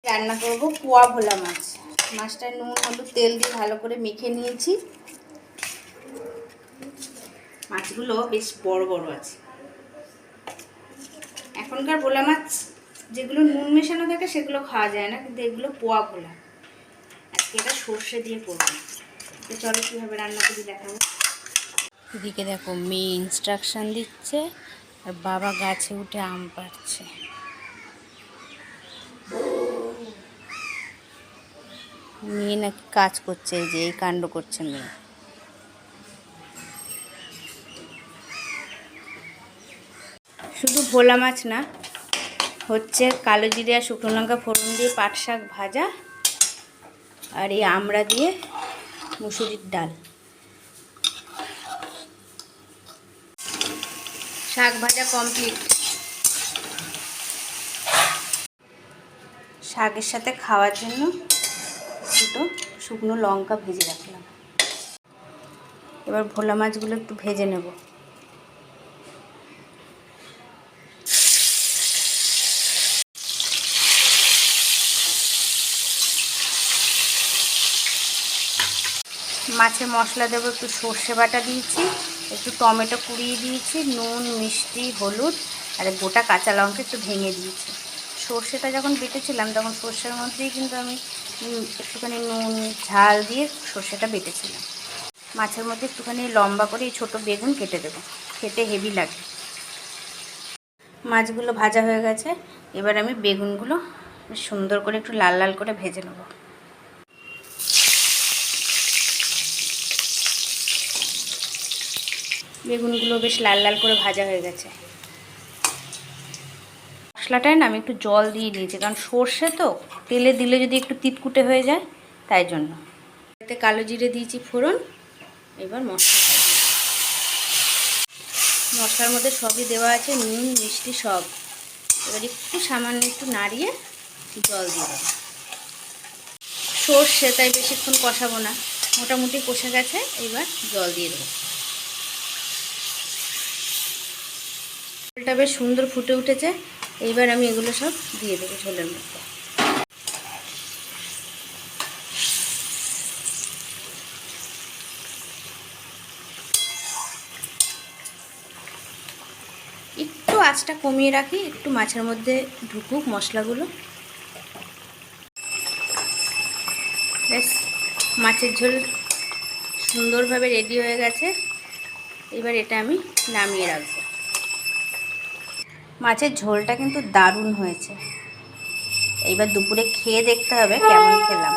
রান্না করব পোয়া ভোলা মাছ। মাছটা নুন হলুদ তেল দিয়ে ভালো করে মেখে নিয়েছি। মাছগুলো বেশ বড় বড় আছে। এখনকার ভোলা মাছ যেগুলো নুন মেশানো থাকে সেগুলো খাওয়া যায় না, কিন্তু এগুলো পোয়া ভোলা। আজকে এটা সর্ষে দিয়ে করবো। তো চলো কীভাবে রান্না করি দেখাবো। এদিকে দেখো মেয়ে ইনস্ট্রাকশন দিচ্ছে আর বাবা গাছে উঠে আম পাড়ছে। মেয়ে নাকি কাজ করছে, এই যে এই কাণ্ড করছে মেয়ে। শুধু ভোলা মাছ না, হচ্ছে কালো জিরে আর শুকনো লঙ্কা ফোড়ন দিয়ে পাট শাক ভাজা, আর এই আমড়া দিয়ে মুসুরির ডাল। শাক ভাজা কমপ্লিট। শাকের সাথে খাওয়ার জন্য দুটো শুকনো লঙ্কা ভেজে রাখলাম। এবার ভোলা মাছগুলো একটু ভেজে নেব। মাছে মশলা দেবো, একটু সর্ষে বাটা দিয়েছি, একটু টমেটো কুড়িয়ে দিয়েছি, নুন মিষ্টি হলুদ আর গোটা কাঁচা লঙ্কা একটু ভেঙে দিয়েছি। সর্ষেটা যখন বেটেছিলাম তখন সর্ষের মধ্যেই কিন্তু আমি একটুখানি নুন ঝাল দিয়ে সর্ষেটা বেটেছিলাম। মাছের মধ্যে একটুখানি লম্বা করে এই ছোটো বেগুন কেটে দেবো, খেতে হেভি লাগে। মাছগুলো ভাজা হয়ে গেছে, এবার আমি বেগুনগুলো সুন্দর করে একটু লাল লাল করে ভেজে নেব। বেগুনগুলো বেশ লাল লাল করে ভাজা হয়ে গেছে। মশলাটায় না আমি একটু জল দিয়ে দিয়েছি, কারণ সর্ষে তো তেলে দিলে যদি একটু তিতকুটে হয়ে যায়, তাই জন্য। এতে কালো জিরে দিয়েছি ফোড়ন। এবার মশলার মধ্যে সবই দেওয়া আছে, নুন মিষ্টি সব। এবার একটু সামান্য একটু নাড়িয়ে জল দিয়ে দেবো। সর্ষে তাই বেশিক্ষণ কষাবো না, মোটামুটি কষে গেছে। এবার জল দিয়ে দেবো। ঝোলটা বেশ সুন্দর ফুটে উঠেছে। এইবার আমি এগুলো সব দিয়ে দেবো ঝোলের মধ্যে। একটু আঁচটা কমিয়ে রাখি, একটু মাছের মধ্যে ঢুকুক মশলাগুলো। ব্যাস, মাছের ঝোল সুন্দরভাবে রেডি হয়ে গেছে। এবার এটা আমি নামিয়ে রাখবো। মাছের ঝোলটা কিন্তু দারুণ হয়েছে। এইবার দুপুরে খেয়ে দেখতে হবে কেমন খেলাম।